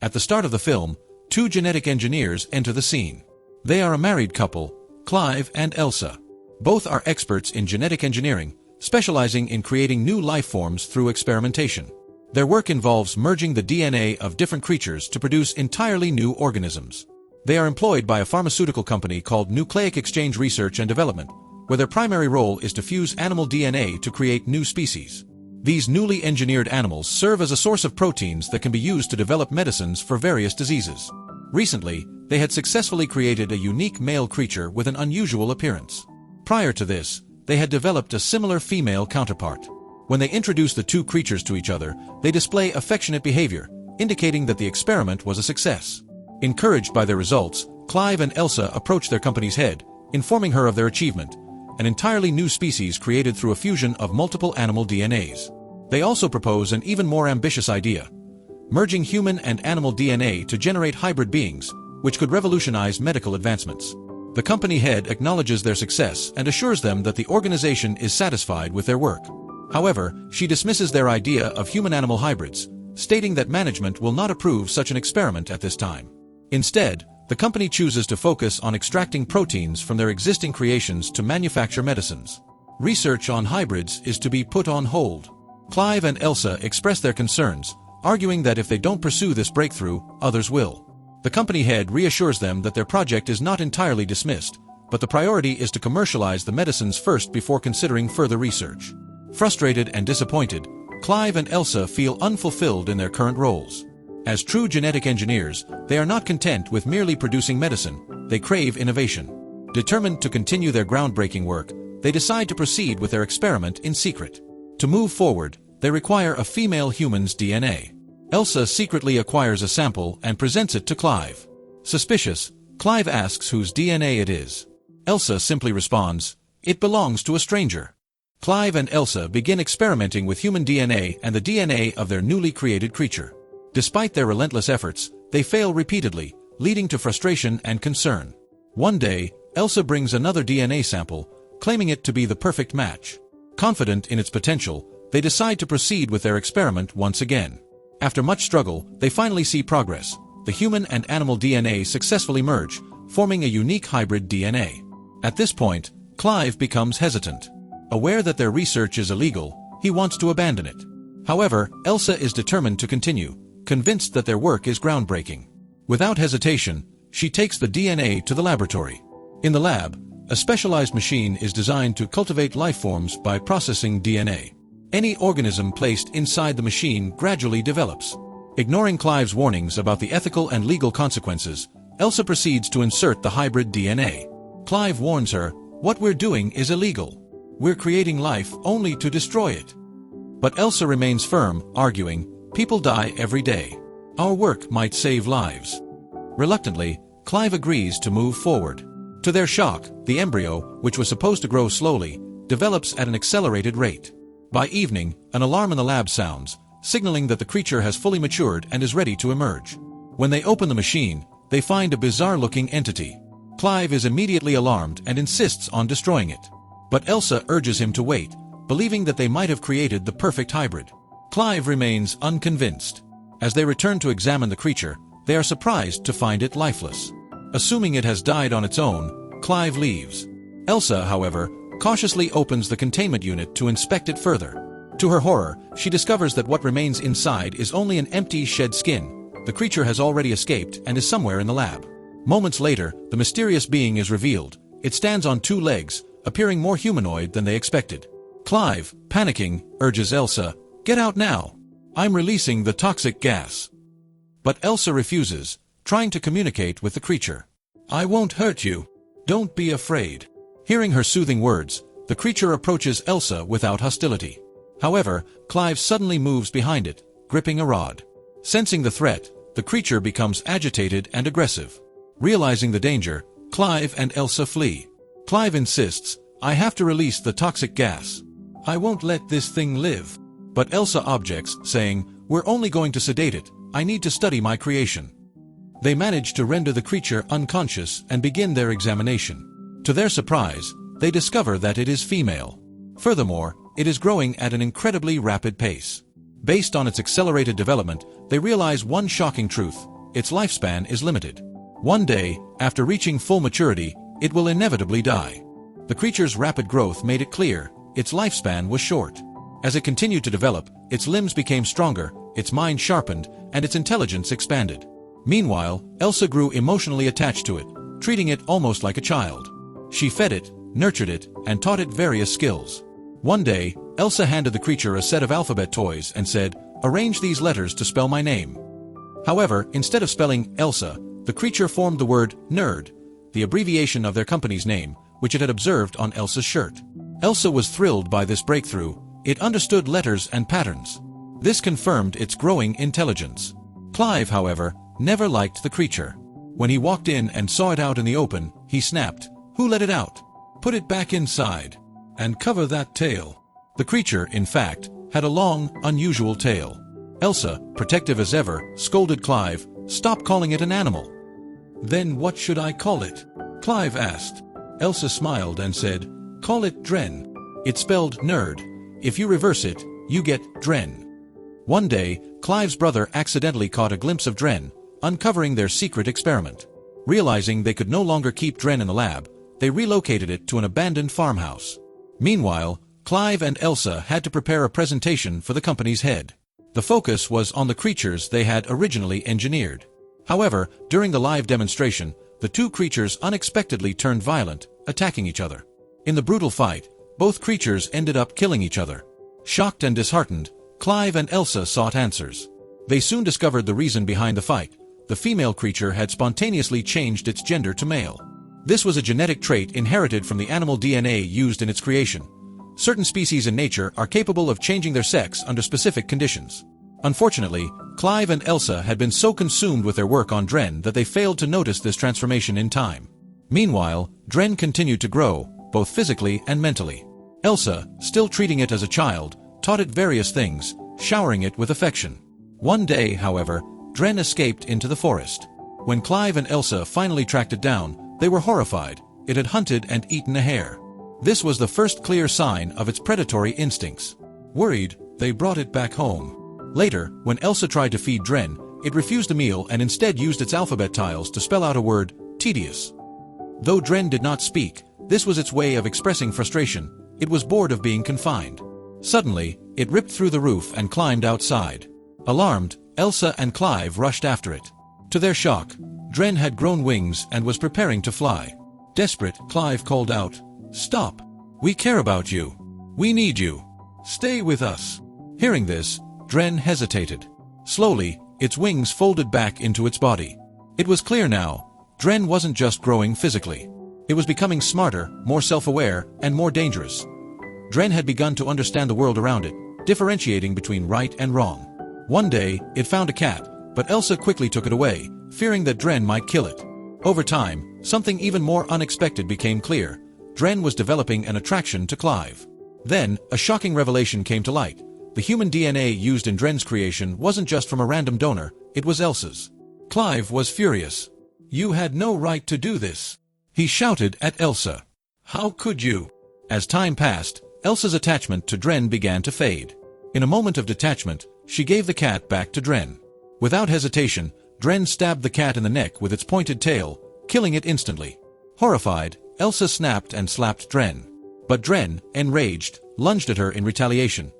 At the start of the film, two genetic engineers enter the scene. They are a married couple, Clive and Elsa. Both are experts in genetic engineering, specializing in creating new life forms through experimentation. Their work involves merging the DNA of different creatures to produce entirely new organisms. They are employed by a pharmaceutical company called Nucleic Exchange Research and Development, where their primary role is to fuse animal DNA to create new species. These newly engineered animals serve as a source of proteins that can be used to develop medicines for various diseases. Recently, they had successfully created a unique male creature with an unusual appearance. Prior to this, they had developed a similar female counterpart. When they introduce the two creatures to each other, they display affectionate behavior, indicating that the experiment was a success. Encouraged by their results, Clive and Elsa approach their company's head, informing her of their achievement, an entirely new species created through a fusion of multiple animal DNAs. They also propose an even more ambitious idea, merging human and animal DNA to generate hybrid beings, which could revolutionize medical advancements. The company head acknowledges their success and assures them that the organization is satisfied with their work. However, she dismisses their idea of human-animal hybrids, stating that management will not approve such an experiment at this time. Instead, the company chooses to focus on extracting proteins from their existing creations to manufacture medicines. Research on hybrids is to be put on hold. Clive and Elsa express their concerns, arguing that if they don't pursue this breakthrough, others will. The company head reassures them that their project is not entirely dismissed, but the priority is to commercialize the medicines first before considering further research. Frustrated and disappointed, Clive and Elsa feel unfulfilled in their current roles. As true genetic engineers, they are not content with merely producing medicine, they crave innovation. Determined to continue their groundbreaking work, they decide to proceed with their experiment in secret. To move forward, they require a female human's DNA. Elsa secretly acquires a sample and presents it to Clive. Suspicious, Clive asks whose DNA it is. Elsa simply responds, "It belongs to a stranger." Clive and Elsa begin experimenting with human DNA and the DNA of their newly created creature. Despite their relentless efforts, they fail repeatedly, leading to frustration and concern. One day, Elsa brings another DNA sample, claiming it to be the perfect match. Confident in its potential, they decide to proceed with their experiment once again. After much struggle, they finally see progress. The human and animal DNA successfully merge, forming a unique hybrid DNA. At this point, Clive becomes hesitant. Aware that their research is illegal, he wants to abandon it. However, Elsa is determined to continue, convinced that their work is groundbreaking. Without hesitation, she takes the DNA to the laboratory. In the lab, a specialized machine is designed to cultivate life forms by processing DNA. Any organism placed inside the machine gradually develops. Ignoring Clive's warnings about the ethical and legal consequences, Elsa proceeds to insert the hybrid DNA. Clive warns her, "What we're doing is illegal. We're creating life only to destroy it." But Elsa remains firm, arguing, "People die every day. Our work might save lives." Reluctantly, Clive agrees to move forward. To their shock, the embryo, which was supposed to grow slowly, develops at an accelerated rate. By evening, an alarm in the lab sounds, signaling that the creature has fully matured and is ready to emerge. When they open the machine, they find a bizarre-looking entity. Clive is immediately alarmed and insists on destroying it. But Elsa urges him to wait, believing that they might have created the perfect hybrid. Clive remains unconvinced. As they return to examine the creature, they are surprised to find it lifeless. Assuming it has died on its own, Clive leaves. Elsa, however, cautiously opens the containment unit to inspect it further. To her horror, she discovers that what remains inside is only an empty shed skin. The creature has already escaped and is somewhere in the lab. Moments later, the mysterious being is revealed. It stands on two legs, appearing more humanoid than they expected. Clive, panicking, urges Elsa, "Get out now. I'm releasing the toxic gas." But Elsa refuses, trying to communicate with the creature. "I won't hurt you. Don't be afraid." Hearing her soothing words, the creature approaches Elsa without hostility. However, Clive suddenly moves behind it, gripping a rod. Sensing the threat, the creature becomes agitated and aggressive. Realizing the danger, Clive and Elsa flee. Clive insists, "I have to release the toxic gas. I won't let this thing live." But Elsa objects, saying, "We're only going to sedate it. I need to study my creation." They manage to render the creature unconscious and begin their examination. To their surprise, they discover that it is female. Furthermore, it is growing at an incredibly rapid pace. Based on its accelerated development, they realize one shocking truth: its lifespan is limited. One day, after reaching full maturity, it will inevitably die. The creature's rapid growth made it clear its lifespan was short. As it continued to develop, its limbs became stronger, its mind sharpened, and its intelligence expanded. Meanwhile, Elsa grew emotionally attached to it, treating it almost like a child. She fed it, nurtured it, and taught it various skills. One day, Elsa handed the creature a set of alphabet toys and said, "Arrange these letters to spell my name." However, instead of spelling Elsa, the creature formed the word nerd, the abbreviation of their company's name, which it had observed on Elsa's shirt. Elsa was thrilled by this breakthrough. It understood letters and patterns. This confirmed its growing intelligence. Clive, however, never liked the creature. When he walked in and saw it out in the open, he snapped, "Who let it out? Put it back inside. And cover that tail." The creature, in fact, had a long, unusual tail. Elsa, protective as ever, scolded Clive, "Stop calling it an animal." "Then what should I call it?" Clive asked. Elsa smiled and said, "Call it Dren. It's spelled nerd. If you reverse it, you get Dren." One day, Clive's brother accidentally caught a glimpse of Dren, uncovering their secret experiment. Realizing they could no longer keep Dren in the lab, they relocated it to an abandoned farmhouse. Meanwhile, Clive and Elsa had to prepare a presentation for the company's head. The focus was on the creatures they had originally engineered. However, during the live demonstration, the two creatures unexpectedly turned violent, attacking each other. In the brutal fight, both creatures ended up killing each other. Shocked and disheartened, Clive and Elsa sought answers. They soon discovered the reason behind the fight. The female creature had spontaneously changed its gender to male. This was a genetic trait inherited from the animal DNA used in its creation. Certain species in nature are capable of changing their sex under specific conditions. Unfortunately, Clive and Elsa had been so consumed with their work on Dren that they failed to notice this transformation in time. Meanwhile, Dren continued to grow, both physically and mentally. Elsa, still treating it as a child, taught it various things, showering it with affection. One day, however, Dren escaped into the forest. When Clive and Elsa finally tracked it down, they were horrified. It had hunted and eaten a hare. This was the first clear sign of its predatory instincts. Worried, they brought it back home. Later, when Elsa tried to feed Dren, it refused the meal and instead used its alphabet tiles to spell out a word, tedious. Though Dren did not speak, this was its way of expressing frustration. It was bored of being confined. Suddenly, it ripped through the roof and climbed outside. Alarmed, Elsa and Clive rushed after it. To their shock, Dren had grown wings and was preparing to fly. Desperate, Clive called out, "Stop! We care about you. We need you. Stay with us." Hearing this, Dren hesitated. Slowly, its wings folded back into its body. It was clear now, Dren wasn't just growing physically. It was becoming smarter, more self-aware, and more dangerous. Dren had begun to understand the world around it, differentiating between right and wrong. One day, it found a cat, but Elsa quickly took it away, fearing that Dren might kill it. Over time, something even more unexpected became clear. Dren was developing an attraction to Clive. Then, a shocking revelation came to light. The human DNA used in Dren's creation wasn't just from a random donor, it was Elsa's. Clive was furious. "You had no right to do this," he shouted at Elsa. "How could you?" As time passed, Elsa's attachment to Dren began to fade. In a moment of detachment, she gave the cat back to Dren. Without hesitation, Dren stabbed the cat in the neck with its pointed tail, killing it instantly. Horrified, Elsa snapped and slapped Dren. But Dren, enraged, lunged at her in retaliation.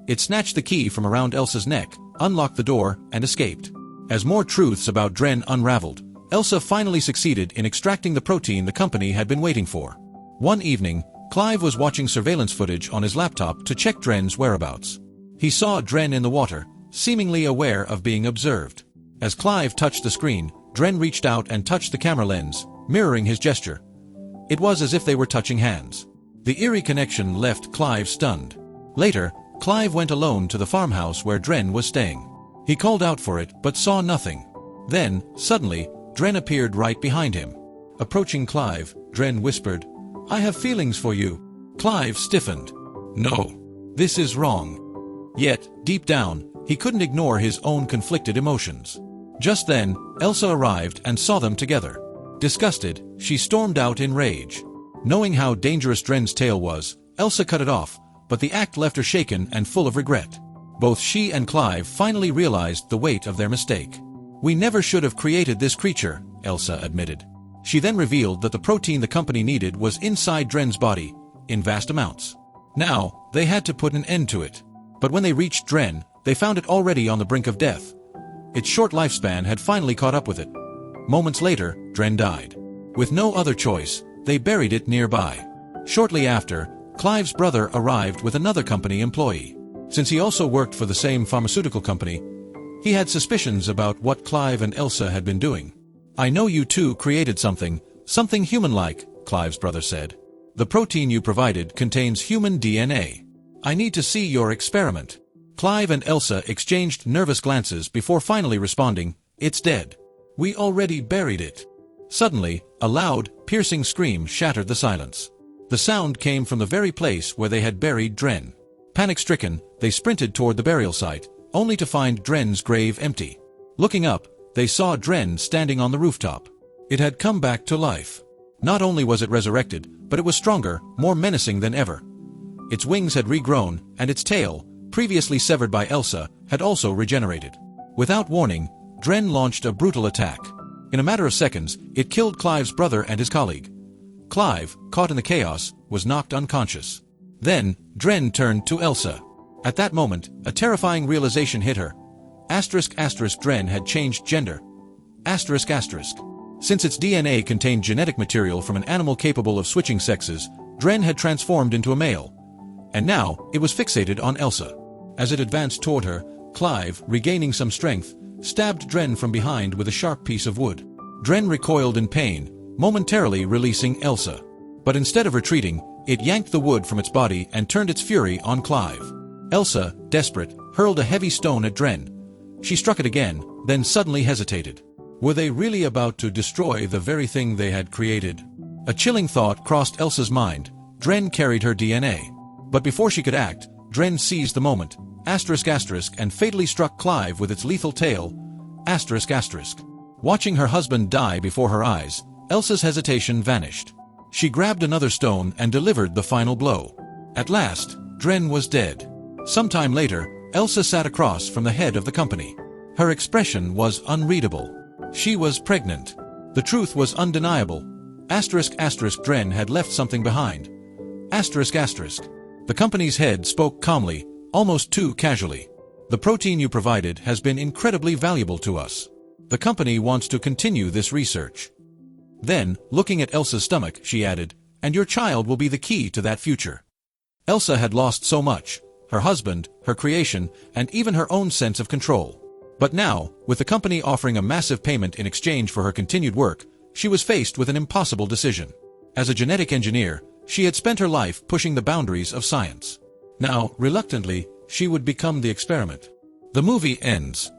It snatched the key from around Elsa's neck, unlocked the door, and escaped. As more truths about Dren unraveled, Elsa finally succeeded in extracting the protein the company had been waiting for. One evening, Clive was watching surveillance footage on his laptop to check Dren's whereabouts. He saw Dren in the water, seemingly aware of being observed. As Clive touched the screen, Dren reached out and touched the camera lens, mirroring his gesture. It was as if they were touching hands. The eerie connection left Clive stunned. Later, Clive went alone to the farmhouse where Dren was staying. He called out for it, but saw nothing. Then, suddenly, Dren appeared right behind him. Approaching Clive, Dren whispered, "I have feelings for you." Clive stiffened. "No, this is wrong." Yet, deep down, he couldn't ignore his own conflicted emotions. Just then, Elsa arrived and saw them together. Disgusted, she stormed out in rage. Knowing how dangerous Dren's tail was, Elsa cut it off, but the act left her shaken and full of regret. Both she and Clive finally realized the weight of their mistake. We never should have created this creature, Elsa admitted. She then revealed that the protein the company needed was inside Dren's body, in vast amounts. Now, they had to put an end to it. But when they reached Dren, they found it already on the brink of death. Its short lifespan had finally caught up with it. Moments later, Dren died. With no other choice, they buried it nearby. Shortly after, Clive's brother arrived with another company employee. Since he also worked for the same pharmaceutical company, he had suspicions about what Clive and Elsa had been doing. I know you two created something human-like, Clive's brother said. The protein you provided contains human DNA. I need to see your experiment. Clive and Elsa exchanged nervous glances before finally responding, "It's dead. We already buried it." Suddenly, a loud, piercing scream shattered the silence. The sound came from the very place where they had buried Dren. Panic-stricken, they sprinted toward the burial site, only to find Dren's grave empty. Looking up, they saw Dren standing on the rooftop. It had come back to life. Not only was it resurrected, but it was stronger, more menacing than ever. Its wings had regrown, and its tail, previously severed by Elsa, had also regenerated. Without warning, Dren launched a brutal attack. In a matter of seconds, it killed Clive's brother and his colleague. Clive, caught in the chaos, was knocked unconscious. Then, Dren turned to Elsa. At that moment, a terrifying realization hit her. Dren had changed gender. Since its DNA contained genetic material from an animal capable of switching sexes, Dren had transformed into a male. And now, it was fixated on Elsa. As it advanced toward her, Clive, regaining some strength, stabbed Dren from behind with a sharp piece of wood. Dren recoiled in pain, momentarily releasing Elsa. But instead of retreating, it yanked the wood from its body and turned its fury on Clive. Elsa, desperate, hurled a heavy stone at Dren. She struck it again, then suddenly hesitated. Were they really about to destroy the very thing they had created? A chilling thought crossed Elsa's mind. Dren carried her DNA. But before she could act, Dren seized the moment, and fatally struck Clive with its lethal tail. Watching her husband die before her eyes, Elsa's hesitation vanished. She grabbed another stone and delivered the final blow. At last, Dren was dead. Sometime later, Elsa sat across from the head of the company. Her expression was unreadable. She was pregnant. The truth was undeniable. Dren had left something behind. The company's head spoke calmly, almost too casually. The protein you provided has been incredibly valuable to us. The company wants to continue this research. Then, looking at Elsa's stomach, she added, "And your child will be the key to that future." Elsa had lost so much: her husband, her creation, and even her own sense of control. But now, with the company offering a massive payment in exchange for her continued work, she was faced with an impossible decision. As a genetic engineer, she had spent her life pushing the boundaries of science. Now, reluctantly, she would become the experiment. The movie ends.